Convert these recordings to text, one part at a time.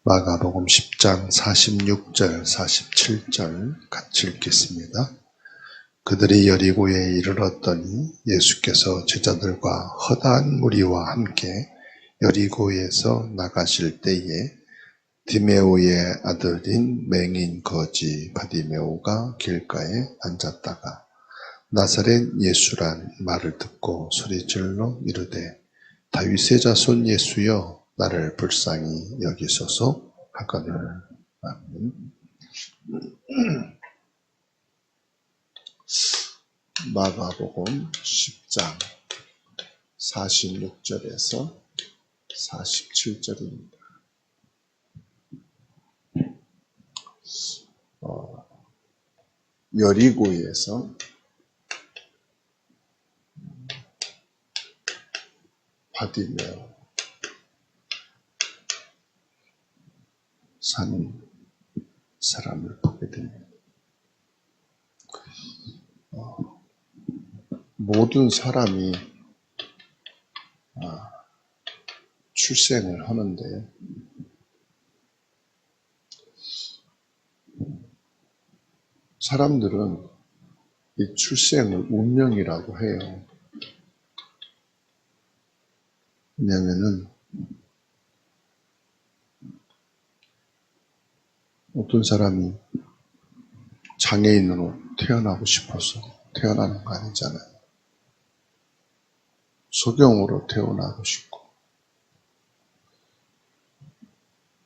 마가복음 10장 46절, 47절 같이 읽겠습니다. 그들이 여리고에 이르렀더니 예수께서 제자들과 허다한 무리와 함께 여리고에서 나가실 때에 디메오의 아들인 맹인 거지 바디메오가 길가에 앉았다가 나사렛 예수란 말을 듣고 소리질러 이르되 다윗의 자손 예수여 나를 불쌍히 여기소서 하거늘. 아멘. 마가복음 10장 46절에서 47절입니다. 여리고에서 바디메오 사는 사람을 보게 됩니다. 모든 사람이 출생을 하는데 사람들은 이 출생을 운명이라고 해요. 왜냐하면 어떤 사람이 장애인으로 태어나고 싶어서 태어나는 거 아니잖아요. 소경으로 태어나고 싶고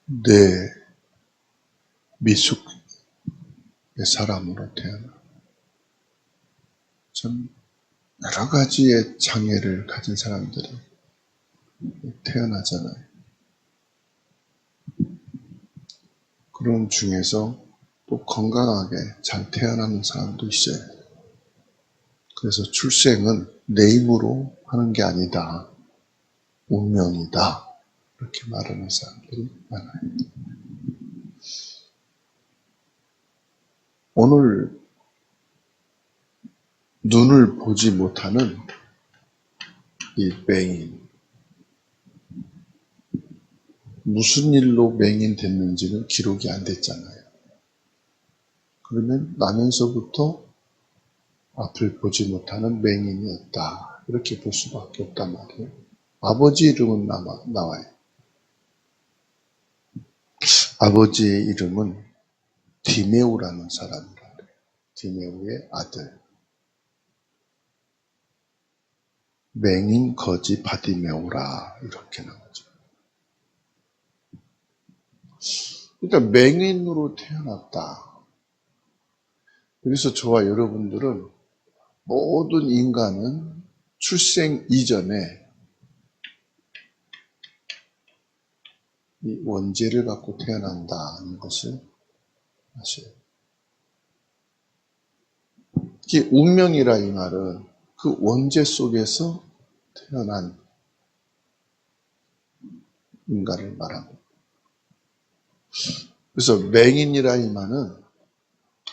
내 미숙의 사람으로 태어나 참 여러 가지의 장애를 가진 사람들이 태어나잖아요. 그런 중에서 또 건강하게 잘 태어나는 사람도 있어요. 그래서 출생은 내 힘으로 하는 게 아니다. 운명이다. 이렇게 말하는 사람들이 많아요. 오늘 눈을 보지 못하는 이 맹인, 무슨 일로 맹인 됐는지는 기록이 안 됐잖아요. 그러면 나면서부터 앞을 보지 못하는 맹인이었다. 이렇게 볼 수밖에 없단 말이에요. 아버지 이름은 나와요. 아버지의 이름은 디메오라는 사람이라 그래요. 디메오의 아들. 맹인 거지 바디메오라 이렇게 나오죠. 그러니까 맹인으로 태어났다. 그래서 저와 여러분들은 모든 인간은 출생 이전에 이 원죄를 갖고 태어난다는 것을 아셔요. 이 운명이라 이 말은 그 원죄 속에서 태어난 인간을 말합니다. 그래서 맹인이라 이 말은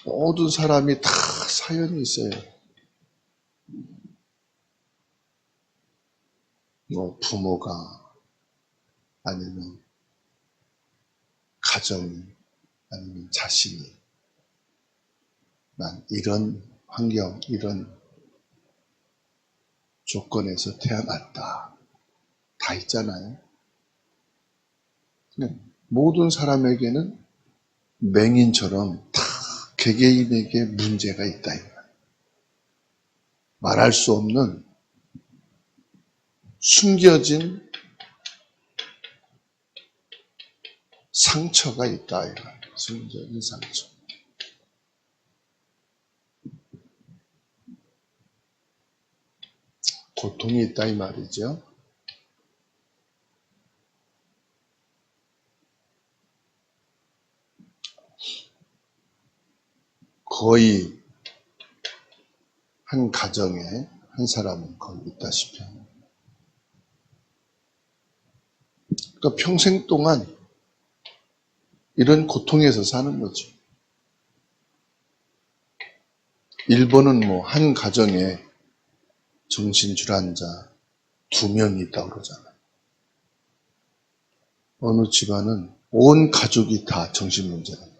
모든 사람이 다 사연이 있어요. 뭐 부모가 아니면 가정이 아니면 자신이 난 이런 환경, 이런 조건에서 태어났다. 다 있잖아요. 모든 사람에게는 맹인처럼 다 개개인에게 문제가 있다. 말할 수 없는 숨겨진 상처가 있다. 숨겨진 상처. 고통이 있다 이 말이죠. 거의 한 가정에 한 사람은 거의 있다시피 합니다. 그러니까 평생 동안 이런 고통에서 사는 거죠. 일본은 뭐 한 가정에 정신질환자 2명이 있다고 그러잖아요. 어느 집안은 온 가족이 다 정신문제랍니다.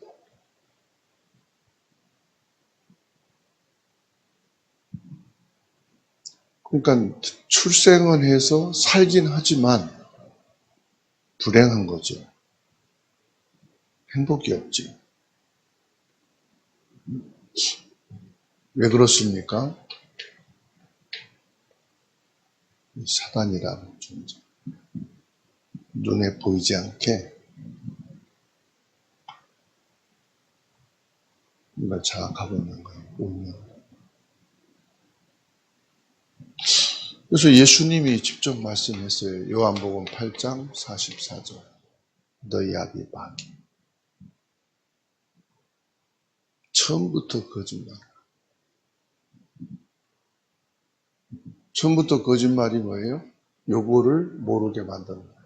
그러니까 출생은 해서 살긴 하지만 불행한 거죠. 행복이 없지. 왜 그렇습니까? 사단이라는 존재. 눈에 보이지 않게 이걸 장악하고 있는 거예요. 운명. 그래서 예수님이 직접 말씀했어요. 요한복음 8장 44절. 너희 아비 마귀. 처음부터 거짓말. 처음부터 거짓말이 뭐예요? 요거를 모르게 만드는 거예요.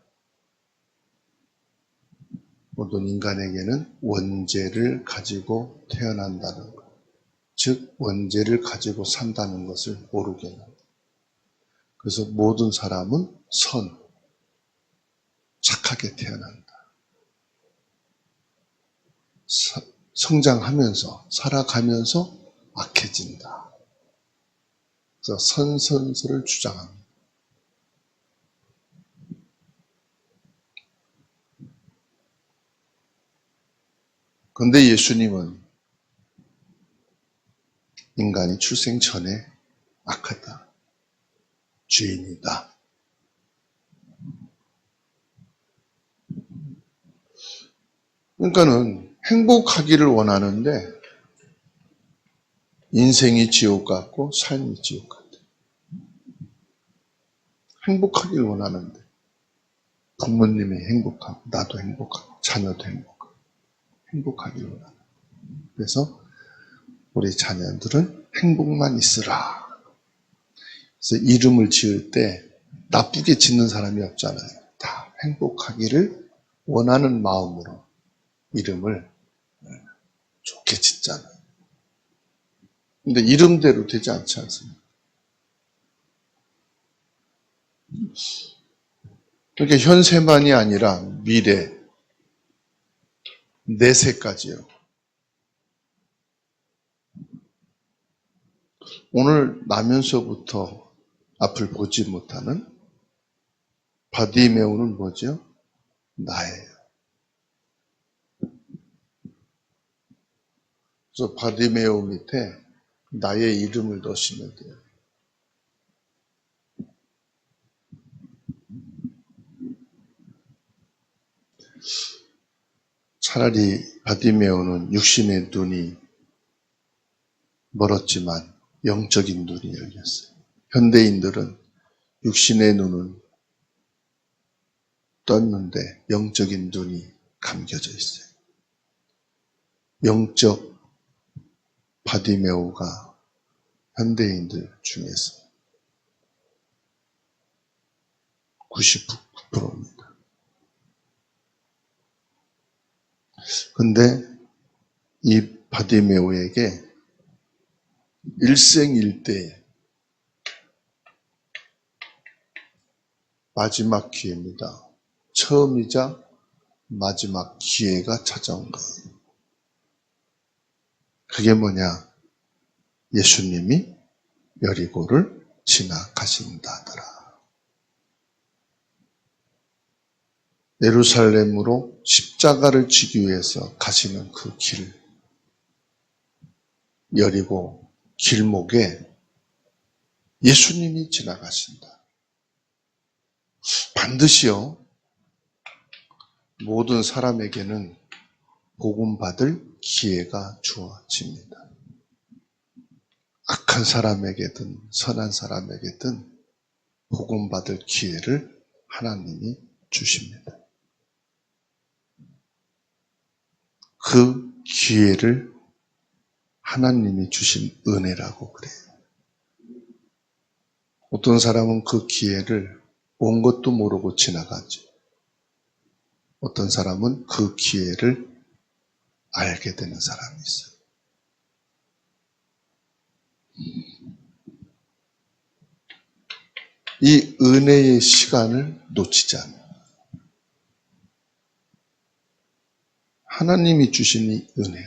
모든 인간에게는 원죄를 가지고 태어난다는 것. 즉 원죄를 가지고 산다는 것을 모르게 합니다. 그래서 모든 사람은 착하게 태어난다. 성장하면서 살아가면서 악해진다. 그래서 선선설을 주장합니다. 그런데 예수님은 인간이 출생 전에 악하다. 죄인이다. 그러니까는 행복하기를 원하는데 인생이 지옥 같고 삶이 지옥 같아. 행복하기를 원하는데 부모님이 행복하고 나도 행복하고 자녀도 행복하고 행복하기를 원하는. 그래서 우리 자녀들은 행복만 있으라. 그래서 이름을 지을 때 나쁘게 짓는 사람이 없잖아요. 다 행복하기를 원하는 마음으로 이름을 좋게 짓잖아요. 근데 이름대로 되지 않지 않습니까? 그러니까 현세만이 아니라 미래, 내세까지요. 오늘 나면서부터 앞을 보지 못하는 바디메오는 뭐죠? 나예요. 그래서 바디메오 밑에 나의 이름을 넣으시면 돼요. 차라리 바디메오는 육신의 눈이 멀었지만 영적인 눈이 열렸어요. 현대인들은 육신의 눈은 떴는데 영적인 눈이 감겨져 있어요. 영적 바디메오가 현대인들 중에서 99%입니다. 근데 이 바디메오에게 일생일대의 마지막 기회입니다. 처음이자 마지막 기회가 찾아온 거예요. 그게 뭐냐? 예수님이 여리고를 지나가신다더라. 예루살렘으로 십자가를 지기 위해서 가시는 그 길, 여리고 길목에 예수님이 지나가신다. 반드시요, 모든 사람에게는 복음받을 기회가 주어집니다. 악한 사람에게든 선한 사람에게든 복음받을 기회를 하나님이 주십니다. 그 기회를 하나님이 주신 은혜라고 그래요. 어떤 사람은 그 기회를 온 것도 모르고 지나가죠. 어떤 사람은 그 기회를 알게 되는 사람이 있어요. 이 은혜의 시간을 놓치지 않아요. 하나님이 주신 이 은혜.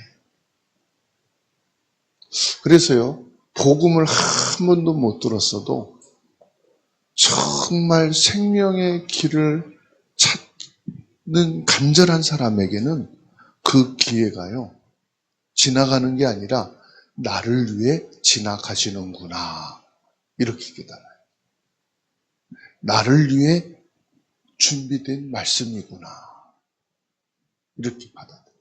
그래서요, 복음을 한 번도 못 들었어도 정말 생명의 길을 찾는 간절한 사람에게는 그 기회가요, 지나가는 게 아니라 나를 위해 지나가시는구나. 이렇게 깨달아요. 나를 위해 준비된 말씀이구나. 이렇게 받아들여요.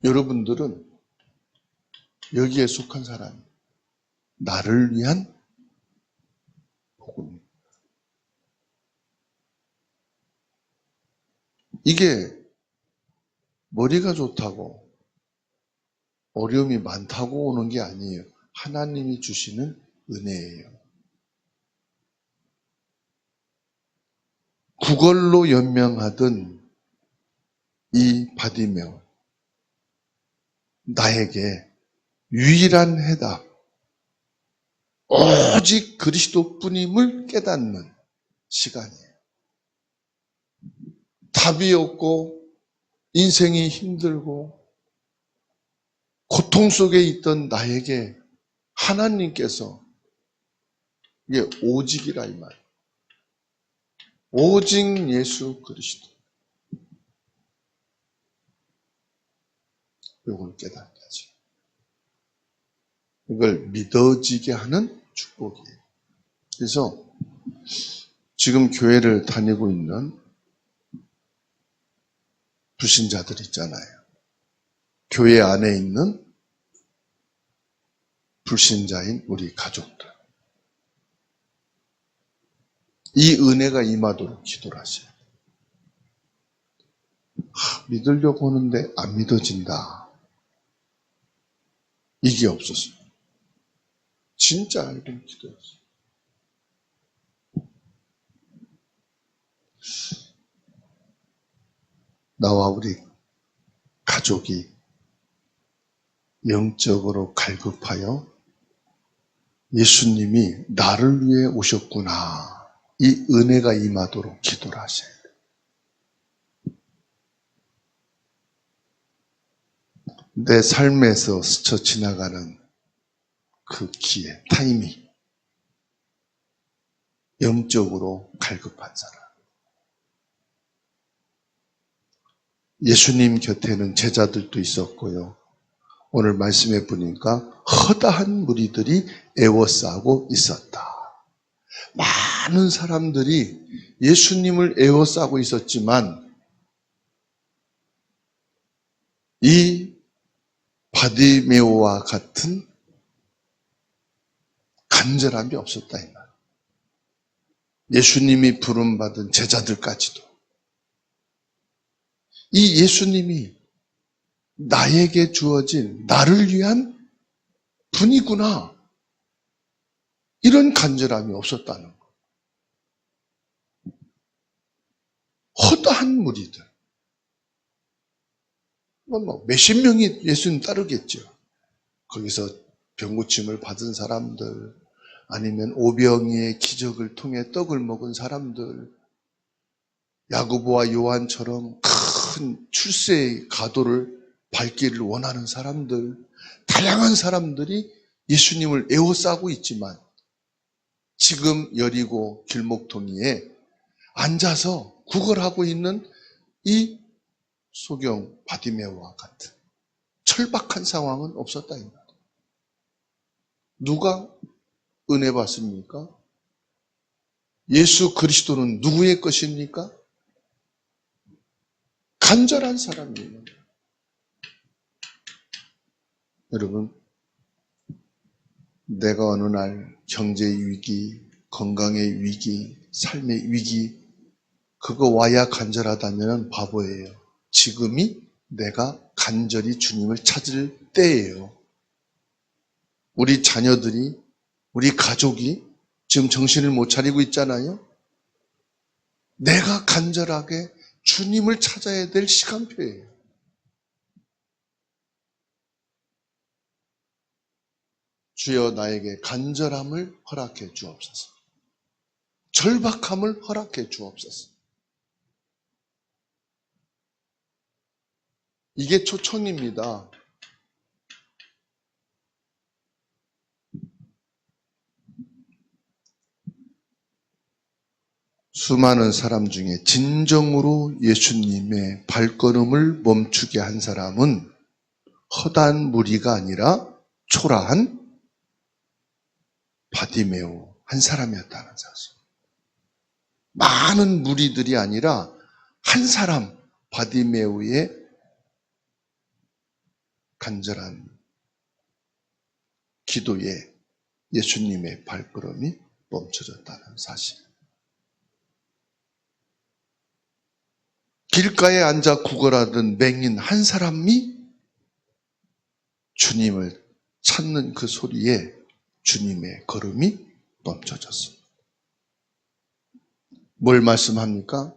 여러분들은 여기에 속한 사람이 나를 위한 복음입니다. 이게 머리가 좋다고 어려움이 많다고 오는 게 아니에요. 하나님이 주시는 은혜예요. 구걸로 연명하던 이 바디메오, 나에게 유일한 해답, 오직 그리스도뿐임을 깨닫는 시간이에요. 답이 없고 인생이 힘들고 고통 속에 있던 나에게 하나님께서, 이게 오직이라 이 말, 오직 예수 그리스도, 이걸 깨닫게 하죠. 이걸 믿어지게 하는 축복이에요. 그래서 지금 교회를 다니고 있는 불신자들 있잖아요. 교회 안에 있는 불신자인 우리 가족들. 이 은혜가 임하도록 기도를 하세요. 믿으려고 하는데 안 믿어진다. 이게 없었어요. 진짜 알고 기도했어요. 나와 우리 가족이 영적으로 갈급하여 예수님이 나를 위해 오셨구나. 이 은혜가 임하도록 기도를 하셔야 돼요. 내 삶에서 스쳐 지나가는 그 기회, 타이밍, 영적으로 갈급한 사람. 예수님 곁에는 제자들도 있었고요. 오늘 말씀해 보니까 허다한 무리들이 애워싸고 있었다. 많은 사람들이 예수님을 애워싸고 있었지만 이 바디메오와 같은 간절함이 없었다 이 말. 예수님이 부름받은 제자들까지도 이 예수님이 나에게 주어진 나를 위한 분이구나. 이런 간절함이 없었다는 거. 허다한 무리들. 뭐 몇십 명이 예수님 따르겠죠. 거기서 병고침을 받은 사람들, 아니면 오병이의 기적을 통해 떡을 먹은 사람들, 야고보와 요한처럼 큰 출세의 가도를 밟기를 원하는 사람들, 다양한 사람들이 예수님을 에워싸고 있지만 지금 여리고 길목통이에 앉아서 구걸하고 있는 이 소경 바디메오와 같은 철박한 상황은 없었다 이 말이에요. 누가 은혜 받습니까? 예수 그리스도는 누구의 것입니까? 간절한 사람이에요. 여러분, 내가 어느 날 경제의 위기, 건강의 위기, 삶의 위기, 그거 와야 간절하다면 바보예요. 지금이 내가 간절히 주님을 찾을 때예요. 우리 자녀들이, 우리 가족이 지금 정신을 못 차리고 있잖아요. 내가 간절하게 주님을 찾아야 될 시간표예요. 주여 나에게 간절함을 허락해 주옵소서. 절박함을 허락해 주옵소서. 이게 초청입니다. 수많은 사람 중에 진정으로 예수님의 발걸음을 멈추게 한 사람은 허다한 무리가 아니라 초라한 바디메오 한 사람이었다는 사실. 많은 무리들이 아니라 한 사람 바디메오의 간절한 기도에 예수님의 발걸음이 멈춰졌다는 사실. 길가에 앉아 구걸하던 맹인 한 사람이 주님을 찾는 그 소리에 주님의 걸음이 멈춰졌습니다. 뭘 말씀합니까?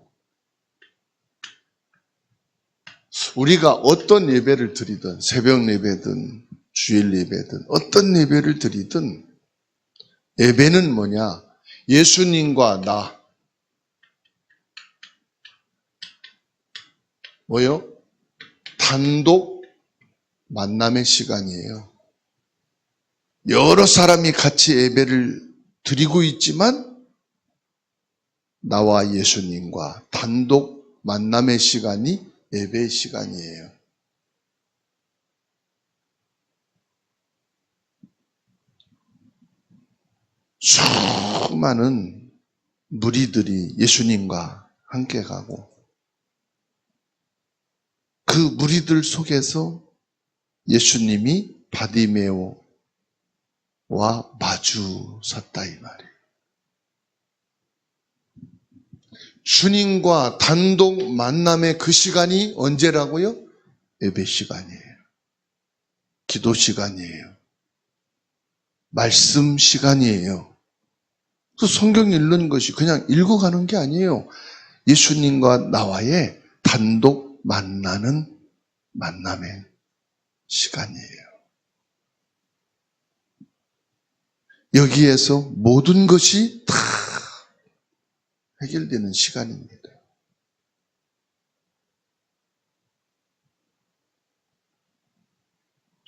우리가 어떤 예배를 드리든 새벽 예배든 주일 예배든 어떤 예배를 드리든 예배는 뭐냐? 예수님과 나 뭐요? 단독 만남의 시간이에요. 여러 사람이 같이 예배를 드리고 있지만 나와 예수님과 단독 만남의 시간이 예배의 시간이에요. 수많은 무리들이 예수님과 함께 가고 그 무리들 속에서 예수님이 바디메오와 마주 섰다 이 말이에요. 주님과 단독 만남의 그 시간이 언제라고요? 예배 시간이에요. 기도 시간이에요. 말씀 시간이에요. 그 성경 읽는 것이 그냥 읽어가는 게 아니에요. 예수님과 나와의 단독 만나는 만남의 시간이에요. 여기에서 모든 것이 다 해결되는 시간입니다.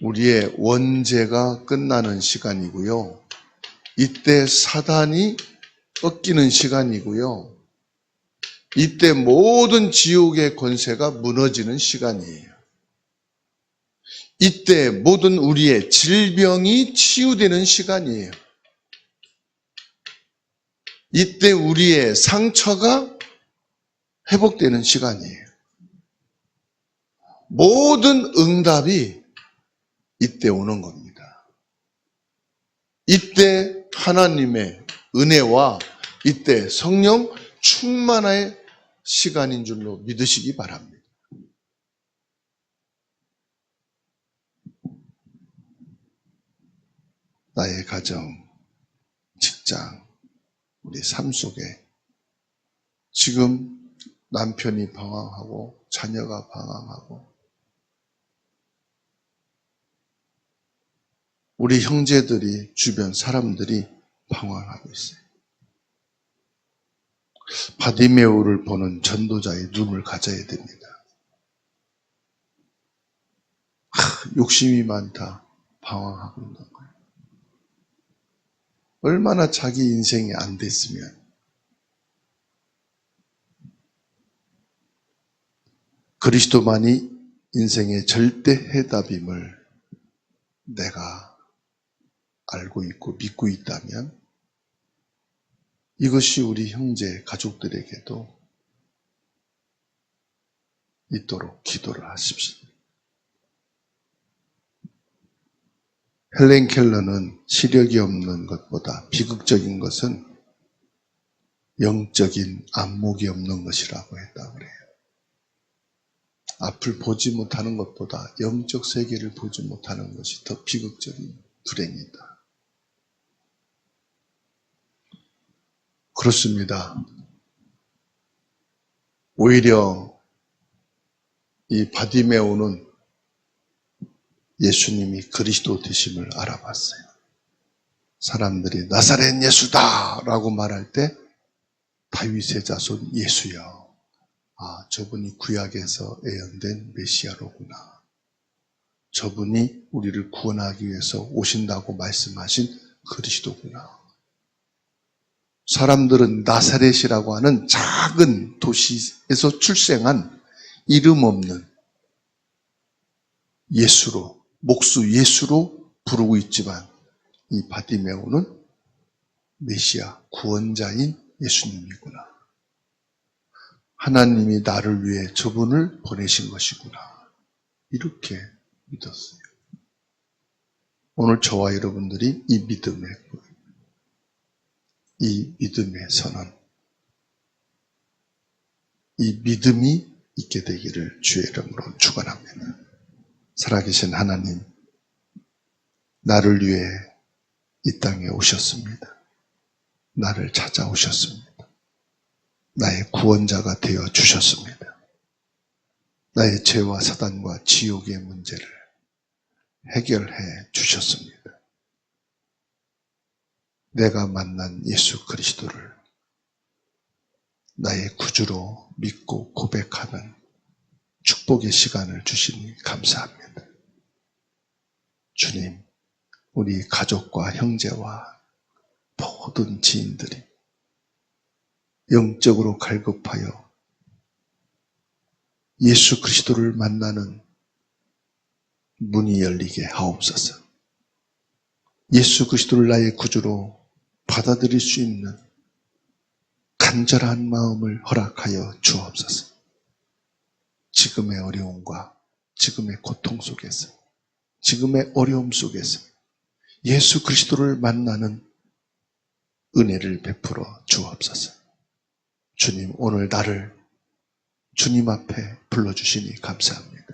우리의 원죄가 끝나는 시간이고요. 이때 사단이 꺾이는 시간이고요. 이때 모든 지옥의 권세가 무너지는 시간이에요. 이때 모든 우리의 질병이 치유되는 시간이에요. 이때 우리의 상처가 회복되는 시간이에요. 모든 응답이 이때 오는 겁니다. 이때 하나님의 은혜와 이때 성령 충만의 시간인 줄로 믿으시기 바랍니다. 나의 가정, 직장, 우리 삶 속에 지금 남편이 방황하고 자녀가 방황하고 우리 형제들이 주변 사람들이 방황하고 있어요. 바디메오를 보는 전도자의 눈을 가져야 됩니다. 욕심이 많다. 방황하고 있는 거예요. 얼마나 자기 인생이 안 됐으면 그리스도만이 인생의 절대 해답임을 내가 알고 있고 믿고 있다면 이것이 우리 형제 가족들에게도 있도록 기도를 하십시오. 헬렌 켈러는 시력이 없는 것보다 비극적인 것은 영적인 안목이 없는 것이라고 했다고 그래요. 앞을 보지 못하는 것보다 영적 세계를 보지 못하는 것이 더 비극적인 불행이다. 그렇습니다. 오히려 이 바디메오는 예수님이 그리스도 되심을 알아봤어요. 사람들이 나사렛 예수다 라고 말할 때 다윗의 자손 예수여 아, 저분이 구약에서 예언된 메시아로구나. 저분이 우리를 구원하기 위해서 오신다고 말씀하신 그리스도구나. 사람들은 나사렛이라고 하는 작은 도시에서 출생한 이름 없는 예수로, 목수 예수로 부르고 있지만 이 바디메오는 메시아, 구원자인 예수님이구나. 하나님이 나를 위해 저분을 보내신 것이구나. 이렇게 믿었어요. 오늘 저와 여러분들이 이 믿음의 선언, 이 믿음이 있게 되기를 주의 이름으로 축원합니다. 살아계신 하나님, 나를 위해 이 땅에 오셨습니다. 나를 찾아오셨습니다. 나의 구원자가 되어 주셨습니다. 나의 죄와 사단과 지옥의 문제를 해결해 주셨습니다. 내가 만난 예수 그리스도를 나의 구주로 믿고 고백하는 축복의 시간을 주시니 감사합니다. 주님, 우리 가족과 형제와 모든 지인들이 영적으로 갈급하여 예수 그리스도를 만나는 문이 열리게 하옵소서. 예수 그리스도를 나의 구주로 받아들일 수 있는 간절한 마음을 허락하여 주옵소서. 지금의 어려움과 지금의 고통 속에서, 지금의 어려움 속에서 예수 그리스도를 만나는 은혜를 베풀어 주옵소서. 주님, 오늘 나를 주님 앞에 불러주시니 감사합니다.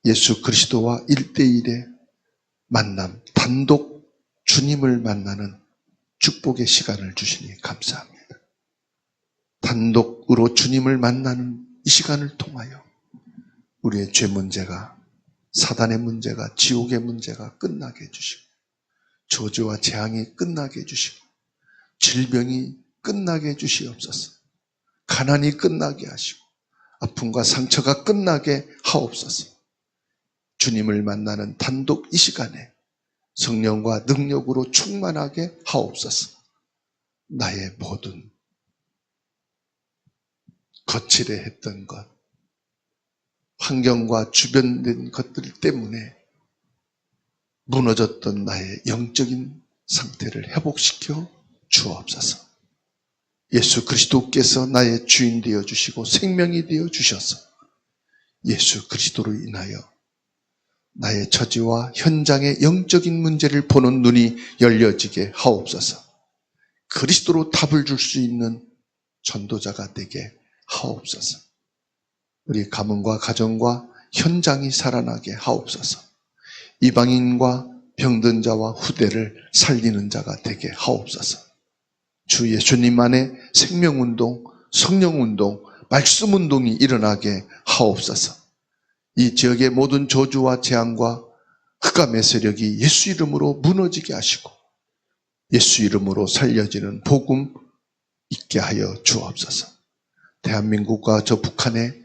예수 그리스도와 1대1의 만남, 단독 주님을 만나는 축복의 시간을 주시니 감사합니다. 단독으로 주님을 만나는 이 시간을 통하여 우리의 죄 문제가, 사단의 문제가, 지옥의 문제가 끝나게 해주시고, 저주와 재앙이 끝나게 해주시고, 질병이 끝나게 해주시옵소서. 가난이 끝나게 하시고, 아픔과 상처가 끝나게 하옵소서. 주님을 만나는 단독 이 시간에 성령과 능력으로 충만하게 하옵소서. 나의 모든 거칠어 했던 것, 환경과 주변된 것들 때문에 무너졌던 나의 영적인 상태를 회복시켜 주옵소서. 예수 그리스도께서 나의 주인 되어 주시고 생명이 되어 주셔서 예수 그리스도로 인하여 나의 처지와 현장의 영적인 문제를 보는 눈이 열려지게 하옵소서. 그리스도로 답을 줄 수 있는 전도자가 되게 하옵소서. 우리 가문과 가정과 현장이 살아나게 하옵소서. 이방인과 병든 자와 후대를 살리는 자가 되게 하옵소서. 주 예수님 안에 생명운동, 성령운동, 말씀운동이 일어나게 하옵소서. 이 지역의 모든 저주와 재앙과 흑암의 세력이 예수 이름으로 무너지게 하시고 예수 이름으로 살려지는 복음 있게 하여 주옵소서. 대한민국과 저 북한의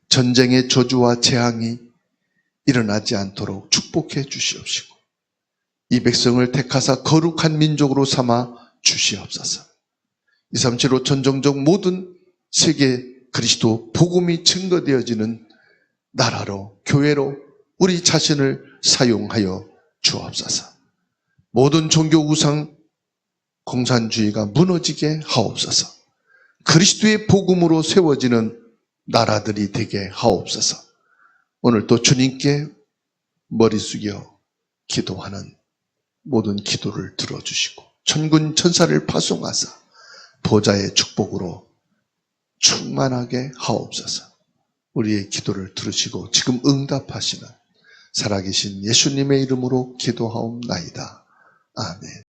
전쟁의 저주와 재앙이 일어나지 않도록 축복해 주시옵시고 이 백성을 택하사 거룩한 민족으로 삼아 주시옵소서. 237로 전종적 모든 세계 그리스도 복음이 증거되어지는 나라로, 교회로 우리 자신을 사용하여 주옵소서. 모든 종교 우상 공산주의가 무너지게 하옵소서. 그리스도의 복음으로 세워지는 나라들이 되게 하옵소서. 오늘 또 주님께 머리 숙여 기도하는 모든 기도를 들어주시고 천군 천사를 파송하사 보좌의 축복으로 충만하게 하옵소서. 우리의 기도를 들으시고 지금 응답하시는 살아계신 예수님의 이름으로 기도하옵나이다. 아멘.